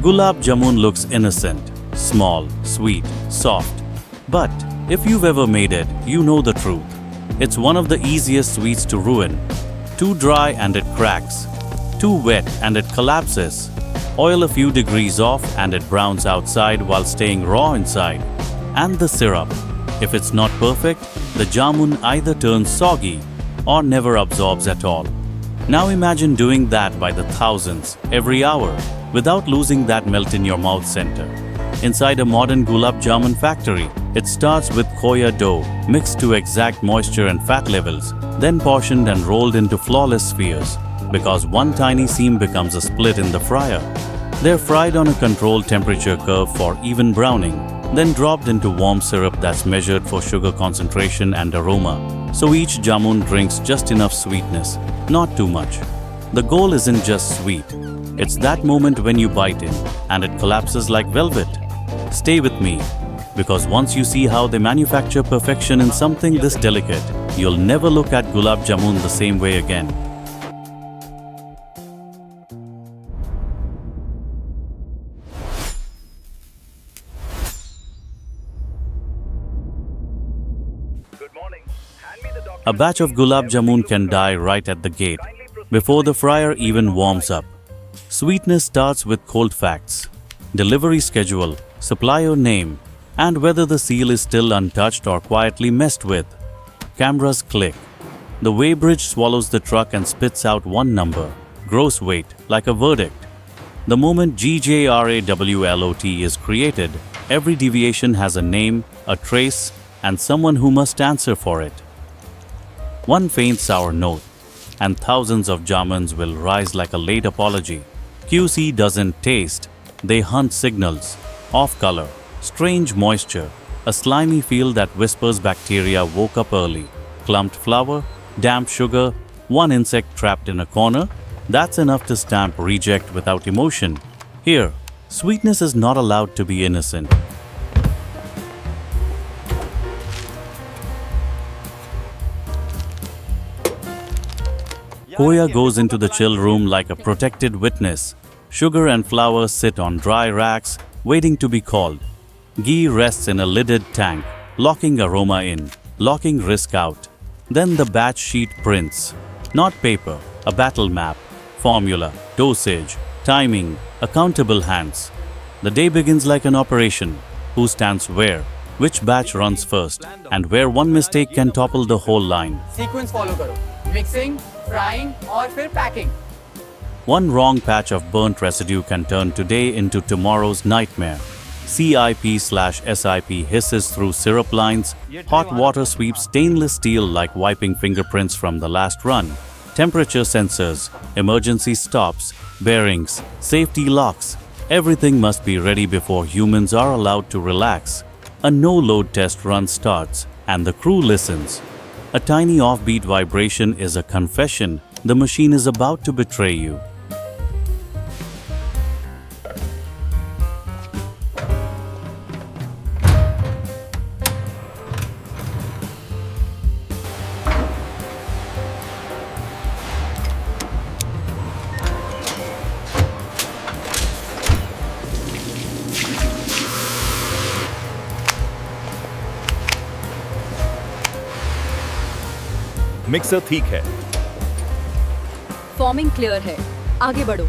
Gulab Jamun looks innocent, small, sweet, soft. But if you've ever made it, you know the truth. It's one of the easiest sweets to ruin. Too dry and it cracks. Too wet and it collapses. Oil a few degrees off and it browns outside while staying raw inside. And the syrup. If it's not perfect, the jamun either turns soggy or never absorbs at all. Now imagine doing that by the thousands, every hour, without losing that melt in your mouth center. Inside a modern Gulab Jamun factory, it starts with Khoya dough, mixed to exact moisture and fat levels, then portioned and rolled into flawless spheres, because one tiny seam becomes a split in the fryer. They're fried on a controlled temperature curve for even browning, then dropped into warm syrup that's measured for sugar concentration and aroma, so each jamun drinks just enough sweetness, not too much. The goal isn't just sweet, it's that moment when you bite in and it collapses like velvet. Stay with me, because once you see how they manufacture perfection in something this delicate, you'll never look at Gulab Jamun the same way again. A batch of Gulab Jamun can die right at the gate, before the fryer even warms up. Sweetness starts with cold facts: delivery schedule, supplier name, and whether the seal is still untouched or quietly messed with. Cameras click. The weighbridge swallows the truck and spits out one number, gross weight, like a verdict. The moment GJRAWLOT is created, every deviation has a name, a trace, and someone who must answer for it. One faint sour note, and thousands of jamuns will rise like a late apology. QC doesn't taste, they hunt signals. Off color, strange moisture, a slimy feel that whispers bacteria woke up early. Clumped flour, damp sugar, one insect trapped in a corner, that's enough to stamp reject without emotion. Here, sweetness is not allowed to be innocent. Khoya goes into the chill room like a protected witness. Sugar and flour sit on dry racks, waiting to be called. Ghee rests in a lidded tank, locking aroma in, locking risk out. Then the batch sheet prints. Not paper, a battle map, formula, dosage, timing, accountable hands. The day begins like an operation. Who stands where, which batch runs first, and where one mistake can topple the whole line. Sequence follow karo. Mixing, frying और फिर packing. One wrong patch of burnt residue can turn today into tomorrow's nightmare. CIP/SIP hisses through syrup lines. Hot water sweeps stainless steel like wiping fingerprints from the last run. Temperature sensors, emergency stops, bearings, safety locks. Everything must be ready before humans are allowed to relax. A no-load test run starts, and the crew listens. A tiny offbeat vibration is a confession. The machine is about to betray you. Mixer ठीक है, forming clear है, आगे बढ़ो।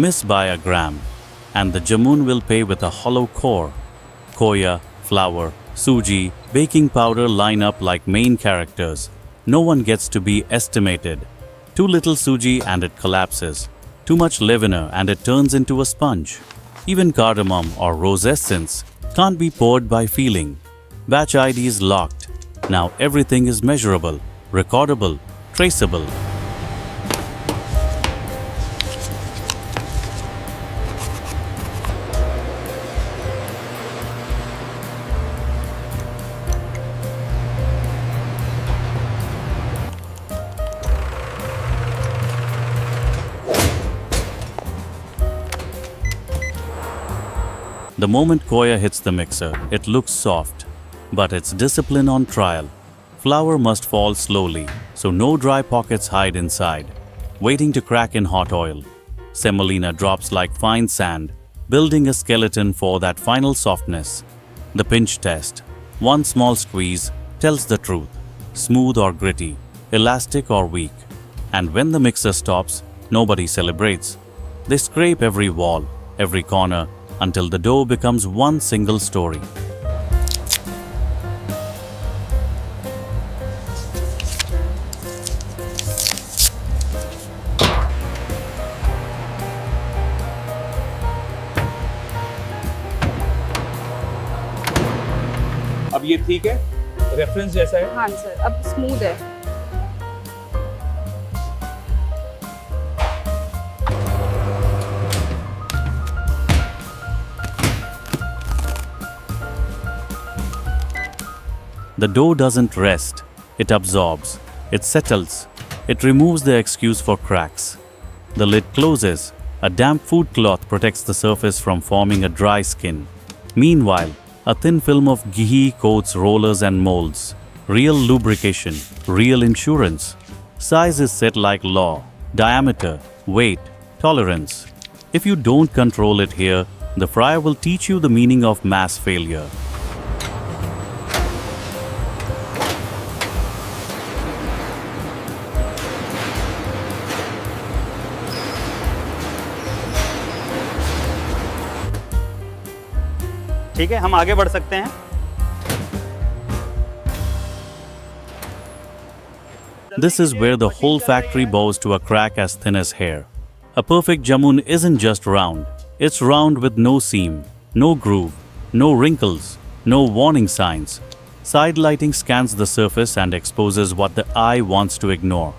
Miss by a gram, and the jamun will pay with a hollow core. Khoya, flour, suji, baking powder line up like main characters. No one gets to be estimated. Too little suji and it collapses. Too much leavener and it turns into a sponge. Even cardamom or rose essence can't be poured by feeling. Batch ID is locked. Now everything is measurable, recordable, traceable. The moment Khoya hits the mixer, it looks soft. But it's discipline on trial. Flour must fall slowly, so no dry pockets hide inside. waiting to crack in hot oil. Semolina drops like fine sand, building a skeleton for that final softness. The pinch test. One small squeeze tells the truth. Smooth or gritty, elastic or weak. And when the mixer stops, nobody celebrates. They scrape every wall, every corner, until the dough becomes one single story. अब ये ठीक है, reference जैसा है। हाँ sir, अब smooth है। The dough doesn't rest, it absorbs, it settles, it removes the excuse for cracks. The lid closes, a damp food cloth protects the surface from forming a dry skin. Meanwhile, a thin film of ghee coats rollers and molds. Real lubrication, real insurance. Size is set like law, diameter, weight, tolerance. If you don't control it here, the fryer will teach you the meaning of mass failure. ठीक है, हम आगे बढ़ सकते हैं। This is where the whole factory bows to a crack as thin as hair. A perfect jamun isn't just round. It's round with no seam, no groove, no wrinkles, no warning signs. Side lighting scans the surface and exposes what the eye wants to ignore.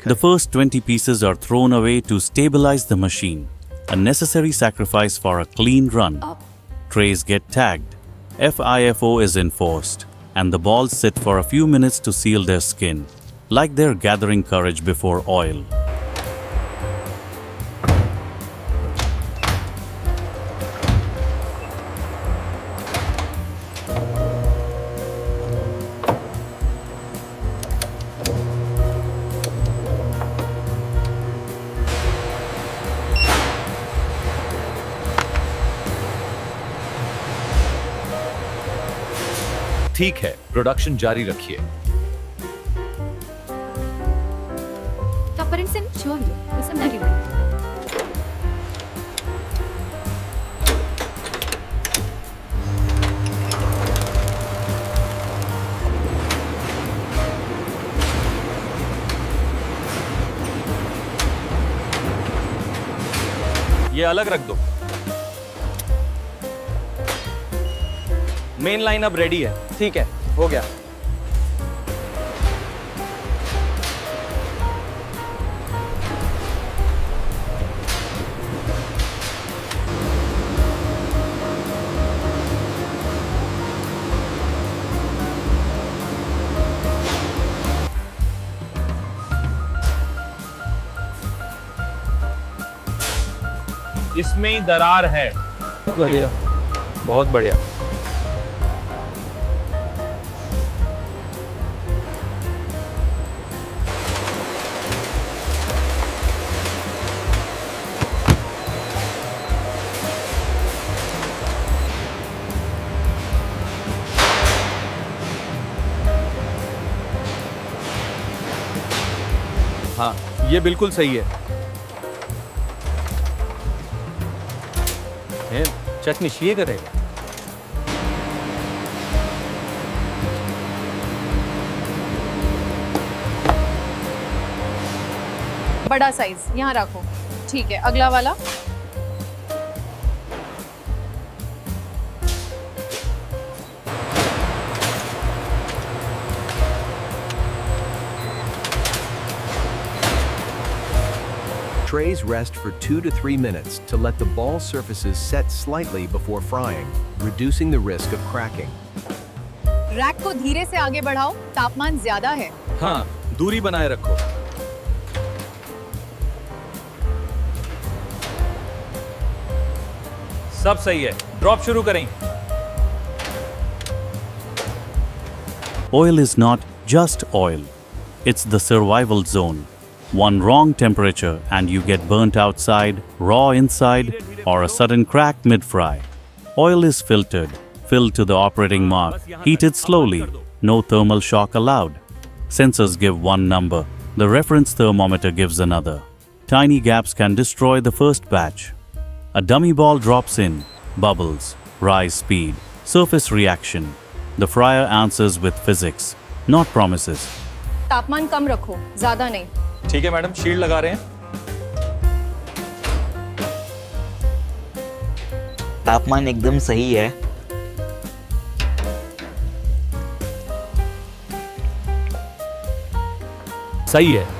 The first 20 pieces are thrown away to stabilize the machine, a necessary sacrifice for a clean run. Trays get tagged, FIFO is enforced, and the balls sit for a few minutes to seal their skin, like they're gathering courage before oil. ठीक है, production जारी रखिए। Kapparin sen şöyle, bizim nereye? ये अलग रख दो। Main line अब ready है। ठीक है, हो गया। इसमें ही दरार है। बढ़िया, बहुत बढ़िया। हाँ, ये बिल्कुल सही है। चटनी ये करेगा। बड़ा साइज यहाँ रखो। ठीक है, अगला वाला। Trays rest for 2 to 3 minutes to let the ball surfaces set slightly before frying, reducing the risk of cracking. Rack को धीरे से आगे बढ़ाओ, तापमान ज्यादा है। हाँ, दूरी बनाए रखो। सब सही है, ड्रॉप शुरू करें। Oil is not just oil. It's the survival zone. One wrong temperature and you get burnt outside, raw inside, or a sudden crack mid-fry. Oil is filtered, filled to the operating mark, heated slowly, no thermal shock allowed. Sensors give one number, the reference thermometer gives another. Tiny gaps can destroy the first batch. A dummy ball drops in, bubbles, rise speed, surface reaction. The fryer answers with physics, not promises. तापमान कम रखो, ज़्यादा नहीं। ठीक है madam, shield लगा रहे हैं। तापमान एकदम सही है। सही है।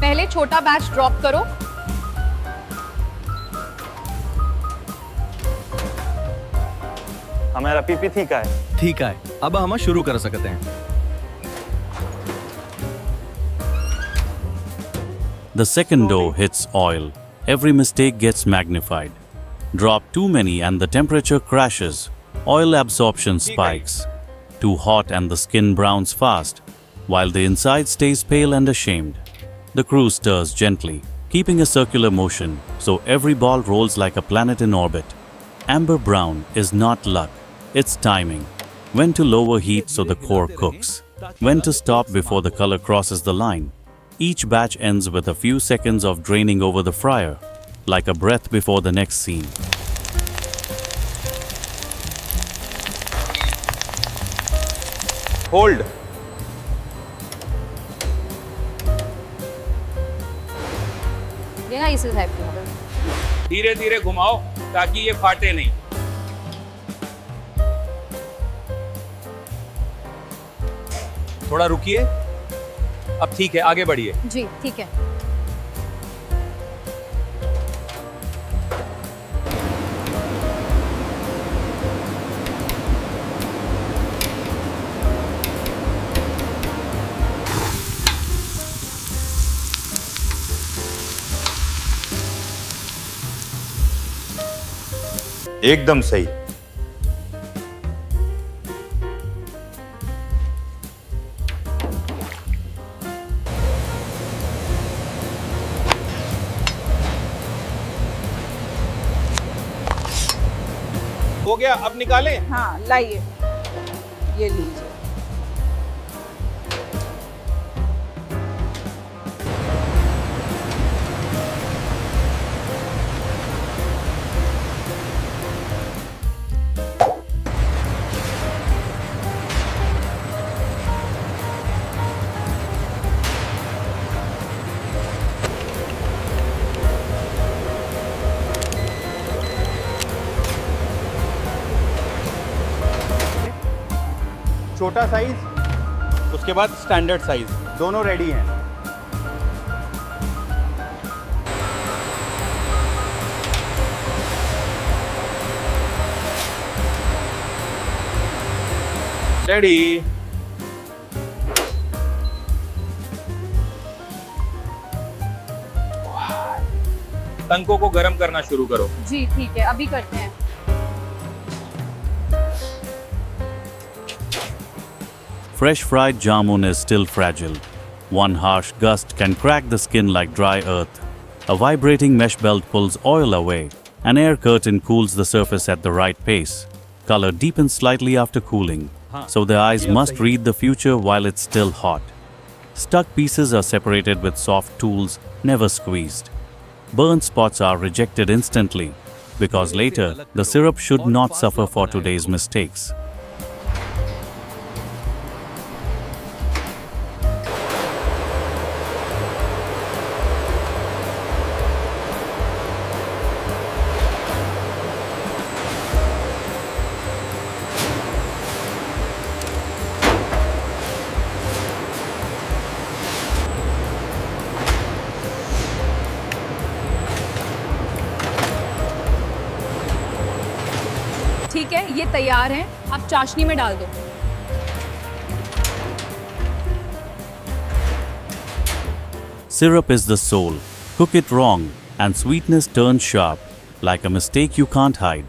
पहले छोटा बैच ड्रॉप करो। हमारा पीपी ठीक है। ठीक है, अब हम शुरू कर सकते हैं। The second dough hits oil. Every mistake gets magnified. Drop too many and the temperature crashes. Oil absorption spikes. Too hot and the skin browns fast, while the inside stays pale and ashamed. The crew stirs gently, keeping a circular motion, so every ball rolls like a planet in orbit. Amber brown is not luck, it's timing. When to lower heat so the core cooks. When to stop before the color crosses the line. Each batch ends with a few seconds of draining over the fryer, like a breath before the next scene. Hold. Yeah, इसे type करो। धीरे धीरे घुमाओ ताकि ये फाटे नहीं। थोड़ा रुकिए। अब ठीक है, आगे बढ़िए। जी, ठीक है। एकदम सही। हो गया, अब निकालें। हाँ, लाइए, ये लीजिए। छोटा साइज, उसके बाद स्टैंडर्ड साइज, दोनों रेडी हैं। रेडी। तंकों को गर्म करना शुरू करो। जी, ठीक है, अभी करते हैं। Fresh fried jamun is still fragile. One harsh gust can crack the skin like dry earth. A vibrating mesh belt pulls oil away. An air curtain cools the surface at the right pace. Color deepens slightly after cooling, so the eyes must read the future while it's still hot. Stuck pieces are separated with soft tools, never squeezed. Burnt spots are rejected instantly, because later the syrup should not suffer for today's mistakes. ठीक है, ये तैयार हैं। अब चाशनी में डाल दो। Syrup is the soul. Cook it wrong, and sweetness turns sharp, like a mistake you can't hide.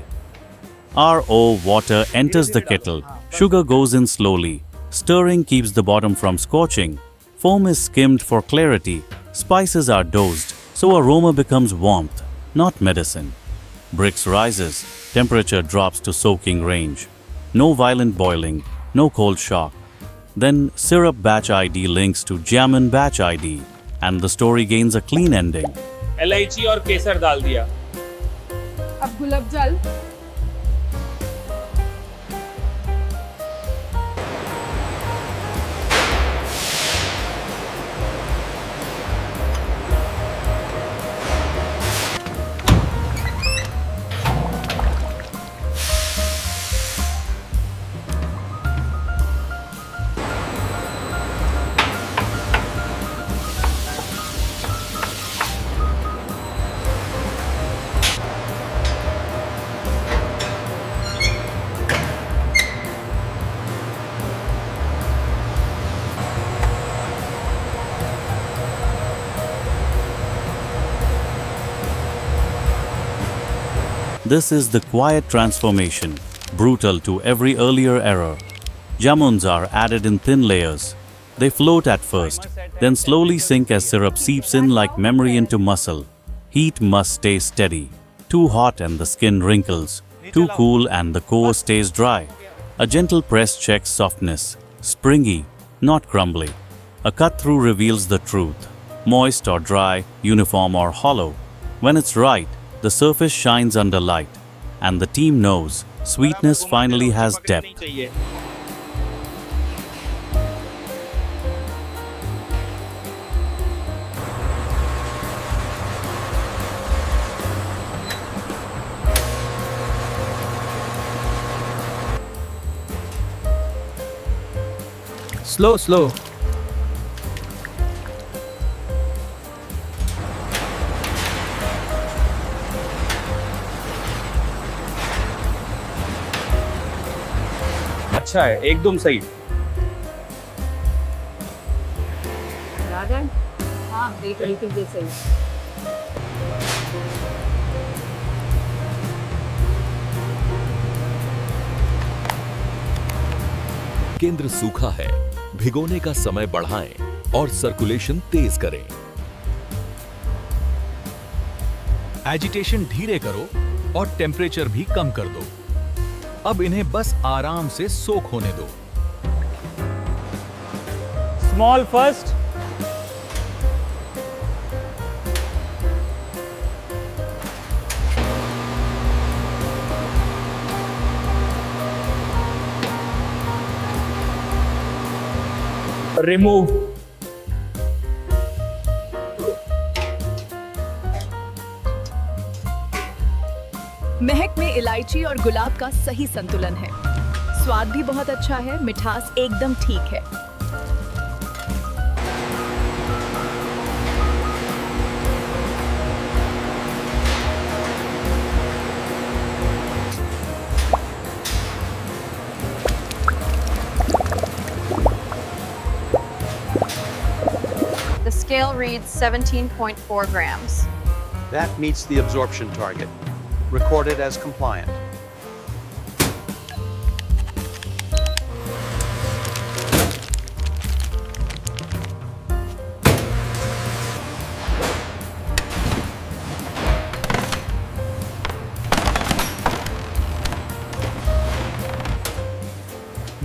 RO water enters the kettle. Sugar goes in slowly. Stirring keeps the bottom from scorching. Foam is skimmed for clarity. Spices are dosed, so aroma becomes warmth, not medicine. Brix rises. Temperature drops to soaking range. No violent boiling, no cold shock. Then syrup batch ID links to Jamun batch ID, and the story gains a clean ending. इलायची और केसर डाल दिया. अब गुलाब जल. This is the quiet transformation, brutal to every earlier error. Jamuns are added in thin layers. They float at first, then slowly sink as syrup seeps in like memory into muscle. Heat must stay steady. Too hot and the skin wrinkles. Too cool and the core stays dry. A gentle press checks softness. Springy, not crumbly. A cut through reveals the truth. Moist or dry, uniform or hollow. When it's right, the surface shines under light, and the team knows sweetness finally has depth. Slow, slow. अच्छा है, एकदम सही. राधन. हाँ, देख रही थी जैसे ही. केंद्र सूखा है, भिगोने का समय बढ़ाएं और सर्कुलेशन तेज करें. एजिटेशन धीरे करो और टेम्परेचर भी कम कर दो. अब इन्हें बस आराम से सोख होने दो. Small first. रिमूव. महक में इलायची और गुलाब का सही संतुलन है. स्वाद भी बहुत अच्छा है, मिठास एकदम ठीक है. The scale reads 17.4 grams. That meets the absorption target. Recorded as compliant.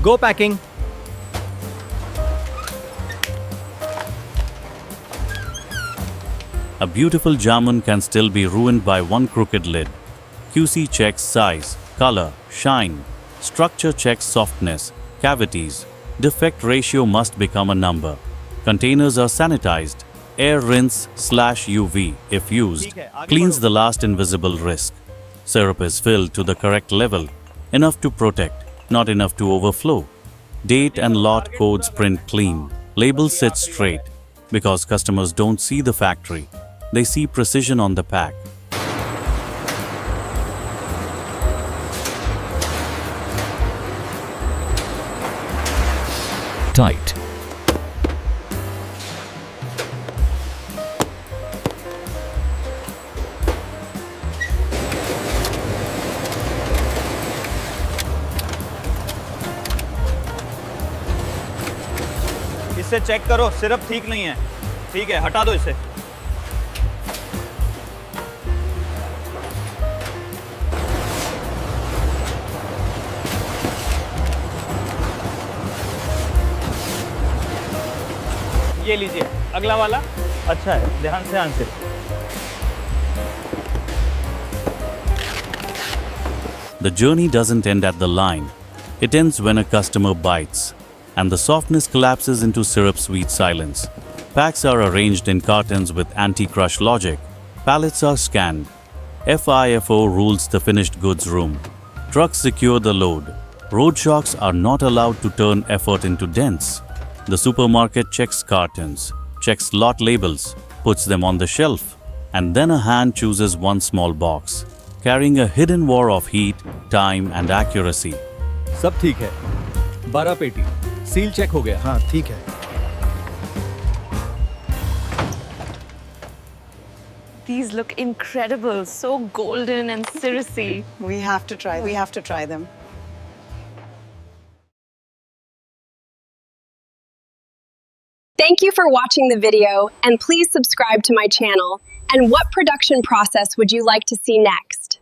Go packing. A beautiful jamun can still be ruined by one crooked lid. QC checks size, color, shine. Structure checks softness, cavities. Defect ratio must become a number. Containers are sanitized. Air rinse/UV, if used, cleans the last invisible risk. Syrup is filled to the correct level, enough to protect, not enough to overflow. Date and lot codes print clean. Labels sit straight, because customers don't see the factory. They see precision on the pack. Tight. इसे check करो, syrup ठीक नहीं है। ठीक है, हटा दो इसे। ये लीजिए, अगला वाला अच्छा है, ध्यान से। The journey doesn't end at the line. It ends when a customer bites, and the softness collapses into syrup-sweet silence. Packs are arranged in cartons with anti-crush logic. Pallets are scanned. FIFO rules the finished goods room. Trucks secure the load. Road shocks are not allowed to turn effort into dents. The supermarket checks cartons, checks lot labels, puts them on the shelf, and then a hand chooses one small box, carrying a hidden war of heat, time, and accuracy. सब ठीक है। 12 पेटी seal check हो गया। हाँ ठीक है। These look incredible, so golden and syrupy. We have to try them. Thank you for watching the video, and please subscribe to my channel. And what production process would you like to see next?